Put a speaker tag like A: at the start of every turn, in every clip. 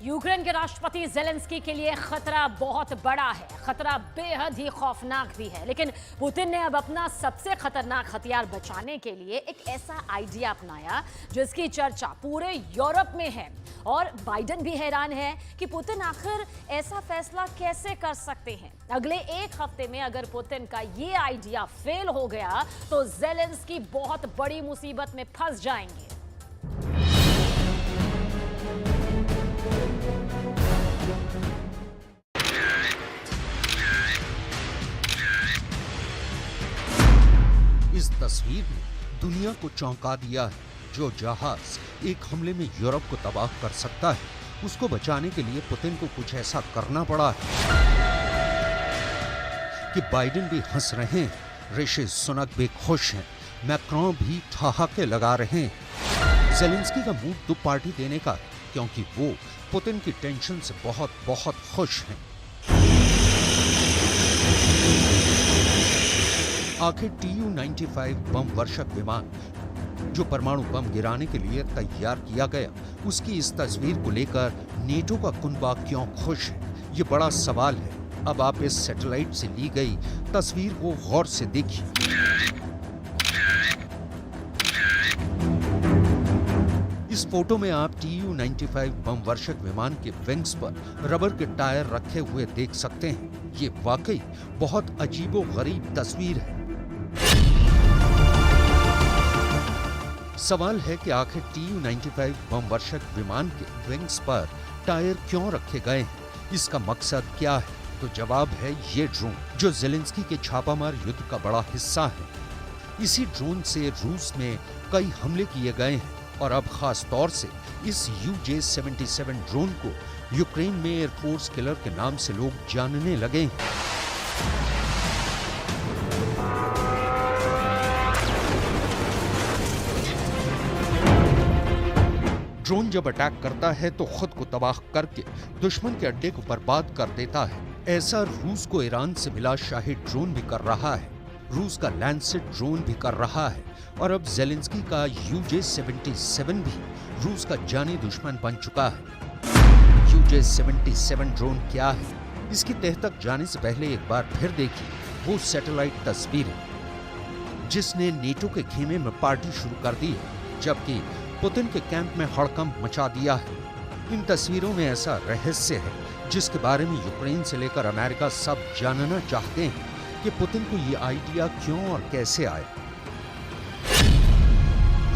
A: Ukraine के राष्ट्रपति Zelensky के लिए खतरा बहुत बड़ा है, खतरा बेहद ही खौफनाक भी है। लेकिन पुतिन ने अब अपना सबसे खतरनाक हथियार बचाने के लिए एक ऐसा आइडिया अपनाया जिसकी चर्चा पूरे यूरोप में है। और बाइडेन भी हैरान है कि पुतिन आखिर ऐसा फैसला कैसे कर सकते हैं। अगले एक हफ्ते में अगर पुतिन का ये आइडिया फेल हो गया तो ज़ेलेंस्की बहुत बड़ी मुसीबत में फंस जाएंगे।
B: इस तस्वीर ने दुनिया को चौंका दिया है। जो जहाज एक हमले में यूरोप को तबाह कर सकता है, उसको बचाने के लिए पुतिन को कुछ ऐसा करना पड़ा है कि बाइडेन भी हंस रहे हैं, ऋषि सुनक भी खुश हैं, मैक्रों भी ठहाके लगा रहे हैं। ज़ेलेंस्की का मूड तो पार्टी देने का, क्योंकि वो पुतिन की टेंशन से बहुत बहुत खुश हैं। आखिर TU-95 बम वर्षक विमान जो परमाणु बम गिराने के लिए तैयार किया गया, उसकी इस तस्वीर को लेकर नेटो का कुनबा क्यों खुश है, ये बड़ा सवाल है। अब आप इस सैटेलाइट से ली गई तस्वीर को गौर से देखिए। इस फोटो में आप TU-95 बम वर्षक विमान के विंग्स पर रबर के टायर रखे हुए देख सकते हैं। ये वाकई बहुत अजीबो-गरीब तस्वीर है। सवाल है कि आखिर TU-95 बम वर्षक विमान के विंग्स पर टायर क्यों रखे गए हैं, इसका मकसद क्या है? तो जवाब है ये ड्रोन, जो ज़ेलेंस्की के छापामार युद्ध का बड़ा हिस्सा है। इसी ड्रोन से रूस में कई हमले किए गए हैं और अब खास तौर से इस UJ-77 ड्रोन को यूक्रेन में एयरफोर्स किलर के नाम से लोग जानने लगे हैं। ड्रोन जब अटैक करता है तो खुद को तबाह करके दुश्मन के अड्डे को बर्बाद कर देता है। ऐसा रूस को ईरान से मिला शाहिद ड्रोन भी कर रहा है, रूस का लैंसेट ड्रोन भी कर रहा है और अब ज़ेलेंस्की का UJ-77 भी रूस का जानी दुश्मन बन चुका है। UJ-77 ड्रोन क्या है, इसकी तह तक जाने से पहले एक बार फिर देखिए वो सैटेलाइट तस्वीरें जिसने नेटो के खेमे में पार्टी शुरू कर दी है, जबकि पुतिन के कैंप में हड़कंप मचा दिया है। इन तस्वीरों में ऐसा रहस्य है जिसके बारे में यूक्रेन से लेकर अमेरिका सब जानना चाहते हैं कि पुतिन को ये आइडिया क्यों और कैसे आया।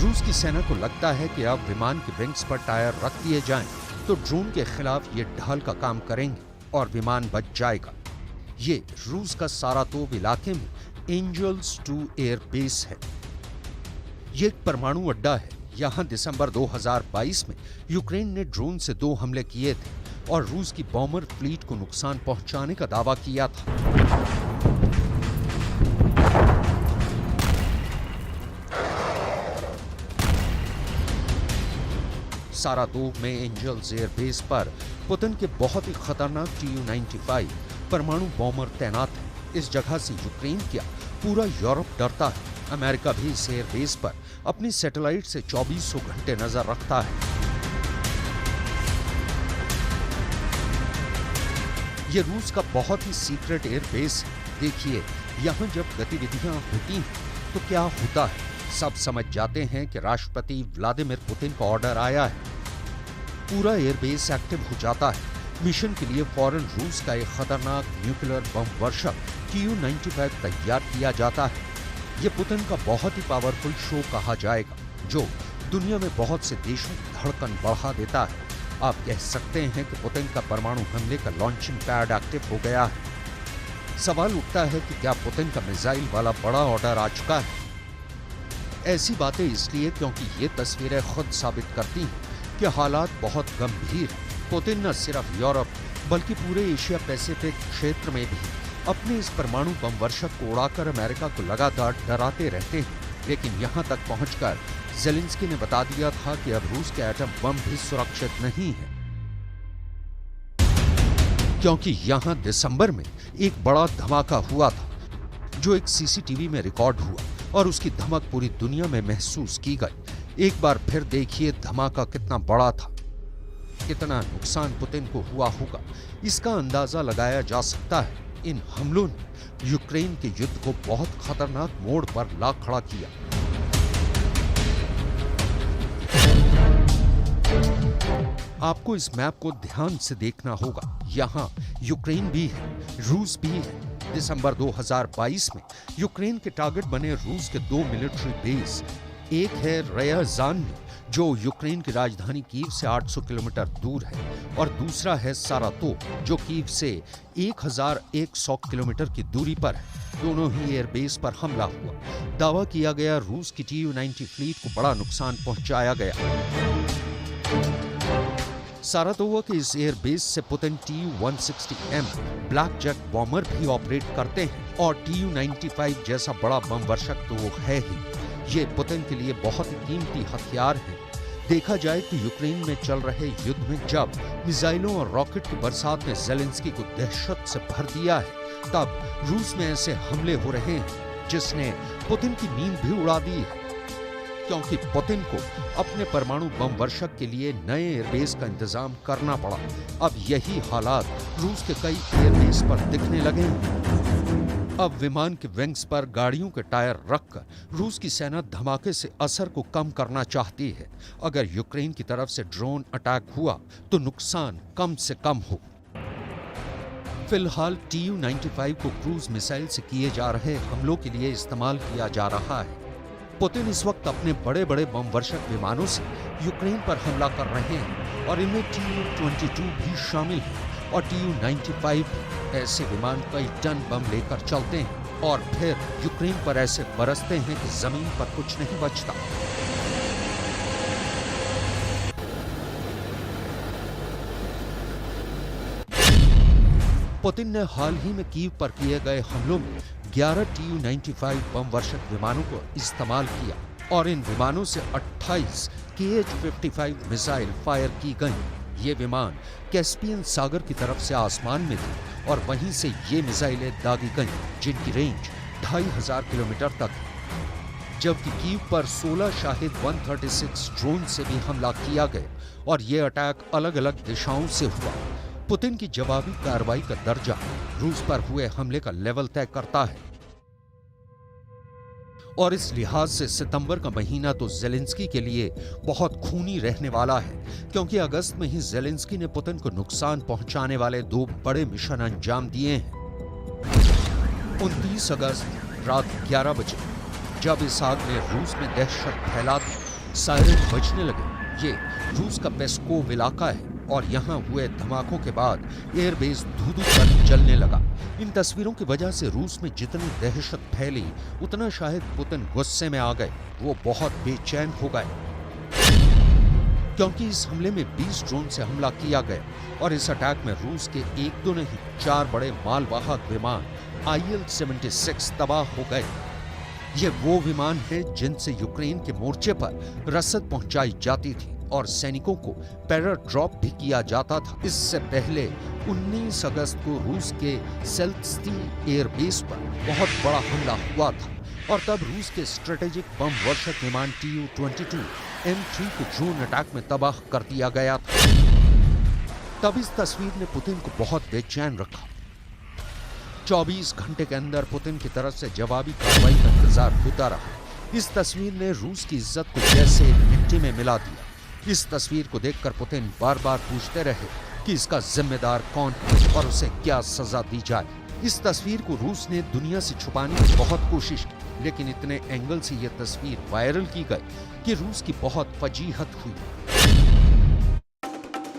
B: रूस की सेना को लगता है कि अब विमान के विंग्स पर टायर रख दिए जाएं तो ड्रोन के खिलाफ ये ढाल का काम करेंगे और विमान बच जाएगा। ये रूस का सारातोव इलाके में एंजल्स 2 एयर बेस है। ये एक परमाणु अड्डा है। यहाँ दिसंबर 2022 में यूक्रेन ने ड्रोन से 2 हमले किए थे और रूस की बॉम्बर फ्लीट को नुकसान पहुंचाने का दावा किया था। सारातोव में एंजल्स एयर बेस पर पुतिन के बहुत ही खतरनाक TU-95 परमाणु बॉम्बर तैनात है। इस जगह से यूक्रेन क्या पूरा यूरोप डरता है। अमेरिका भी इस एयर बेस पर अपनी सैटेलाइट से 2400 घंटे नजर रखता है। ये रूस का बहुत ही सीक्रेट एयर बेस है। देखिए यहाँ जब गतिविधियां होती हैं तो क्या होता है, सब समझ जाते हैं कि राष्ट्रपति व्लादिमीर पुतिन का ऑर्डर आया है। पूरा एयर बेस एक्टिव हो जाता है। मिशन के लिए फौरन रूस का एक खतरनाक न्यूक्लियर बम वर्षक TU-95 तैयार किया जाता है। ये पुतिन का बहुत ही पावरफुल शो कहा जाएगा, जो दुनिया में बहुत से देशों की धड़कन बढ़ा देता है। आप कह सकते हैं कि पुतिन का परमाणु हमले का लॉन्चिंग पैड एक्टिव हो गया है। सवाल उठता है कि क्या पुतिन का मिसाइल वाला बड़ा ऑर्डर आ चुका है? ऐसी बातें इसलिए क्योंकि ये तस्वीरें खुद साबित करती हैं कि हालात बहुत गंभीर हैं। पुतिन न सिर्फ यूरोप बल्कि पूरे एशिया पैसिफिक क्षेत्र में भी अपने इस परमाणु बम वर्षक को उड़ाकर अमेरिका को लगातार डराते रहते हैं। लेकिन यहाँ तक पहुंचकर ज़ेलेंस्की ने बता दिया था कि अब रूस के एटम बम भी सुरक्षित नहीं है, क्योंकि यहाँ दिसंबर में एक बड़ा धमाका हुआ था जो एक CCTV में रिकॉर्ड हुआ और उसकी धमक पूरी दुनिया में महसूस की गई। एक बार फिर देखिए धमाका कितना बड़ा था। कितना नुकसान पुतिन को हुआ होगा, इसका अंदाजा लगाया जा सकता है। इन हमलों ने यूक्रेन के युद्ध को बहुत खतरनाक मोड़ पर ला खड़ा किया। आपको इस मैप को ध्यान से देखना होगा। यहाँ यूक्रेन भी है, रूस भी है। दिसंबर 2022 में यूक्रेन के टारगेट बने रूस के 2 मिलिट्री बेस, एक है रयाजान में जो यूक्रेन की राजधानी कीव से 800 किलोमीटर दूर है, और दूसरा है सारातोव जो कीव से 1100 किलोमीटर की दूरी पर है। दोनों ही एयरबेस पर हमला हुआ। दावा किया गया रूस की Tu-90 फ्लीट को बड़ा नुकसान पहुंचाया गया। सारातोव के इस एयरबेस से Putin Tu-160M Blackjack bomber भी ऑपरेट करते हैं, और Tu-95 जैसा बड़ा बम वर्षक तो वो है ही। ये पुतिन के लिए बहुत ही कीमती हथियार है। देखा जाए तो यूक्रेन में चल रहे युद्ध में जब मिसाइलों और रॉकेट की बरसात ने ज़ेलेंस्की को दहशत से भर दिया है, तब रूस में ऐसे हमले हो रहे हैं जिसने पुतिन की नींद भी उड़ा दी है, क्योंकि पुतिन को अपने परमाणु बम वर्षक के लिए नए एयरबेस का इंतजाम करना पड़ा। अब यही हालात रूस के कई एयरबेस पर दिखने लगे हैं। अब विमान के विंग्स पर गाड़ियों के टायर रखकर रूस की सेना धमाके से असर को कम करना चाहती है। अगर यूक्रेन की तरफ से ड्रोन अटैक हुआ तो नुकसान कम से कम हो। फिलहाल Tu-95 को क्रूज मिसाइल से किए जा रहे हमलों के लिए इस्तेमाल किया जा रहा है। पुतिन इस वक्त अपने बड़े बड़े बम वर्षक विमानों से यूक्रेन पर हमला कर रहे हैं, और इनमें Tu-22 भी शामिल है, और Tu-95 ऐसे विमान कई टन बम लेकर चलते हैं और फिर यूक्रेन पर ऐसे बरसते हैं कि जमीन पर कुछ नहीं बचता। पुतिन ने हाल ही में कीव पर किए गए हमलों में 11 Tu-95 बम वर्षक विमानों को इस्तेमाल किया, और इन विमानों से 28 Kh-55 मिसाइल फायर की गई। ये विमान कैस्पियन सागर की तरफ से आसमान में थे, और वहीं से ये मिसाइलें दागी गईं, जिनकी रेंज 2500 किलोमीटर तक है। जबकि कीव पर 16 शाहिद 136 ड्रोन से भी हमला किया गया, और ये अटैक अलग अलग दिशाओं से हुआ। पुतिन की जवाबी कार्रवाई का दर्जा रूस पर हुए हमले का लेवल तय करता है, और इस लिहाज से सितंबर का महीना तो ज़ेलेंस्की के लिए बहुत खूनी रहने वाला है, क्योंकि अगस्त में ही ज़ेलेंस्की ने पुतिन को नुकसान पहुंचाने वाले 2 बड़े मिशन अंजाम दिए हैं। 29 अगस्त रात 11 बजे जब इस आग ने रूस में दहशत फैला दी, सायरन बजने लगे। ये रूस का पेस्कोव इलाका है, और यहाँ हुए धमाकों के बाद एयरबेस धू-धू कर जलने लगा। इन तस्वीरों की वजह से रूस में जितनी दहशत फैली, उतना शायद पुतिन गुस्से में आ गए। वो बहुत बेचैन हो गए, क्योंकि इस हमले में 20 ड्रोन से हमला किया गया, और इस अटैक में रूस के 1-2 नहीं 4 बड़े मालवाहक विमान Il-76 तबाह हो गए। ये वो विमान हैं जिनसे यूक्रेन के मोर्चे पर रसद पहुंचाई जाती थी, और सैनिकों को पैरा ड्रॉप भी किया जाता था। इससे पहले 19 अगस्त को रूस के सेल्स्की एयरबेस पर बहुत बड़ा हमला हुआ था, और तब रूस के स्ट्रेटेजिक बम वर्षक विमान Tu-22M3 को ड्रोन अटैक में तबाह कर दिया गया था। तब इस तस्वीर ने पुतिन को बहुत बेचैन रखा। 24 घंटे के अंदर पुतिन की तरफ से जवाबी कार्रवाई का इंतजार होता रहा। इस तस्वीर ने रूस की इज्जत को जैसे मिट्टी में मिला दिया। इस तस्वीर को देखकर पुतिन बार बार पूछते रहे कि इसका जिम्मेदार कौन है और उसे क्या सजा दी जाए। इस तस्वीर को रूस ने दुनिया से छुपाने की बहुत कोशिश की, लेकिन इतने एंगल से यह तस्वीर वायरल की गई कि रूस की बहुत फजीहत हुई।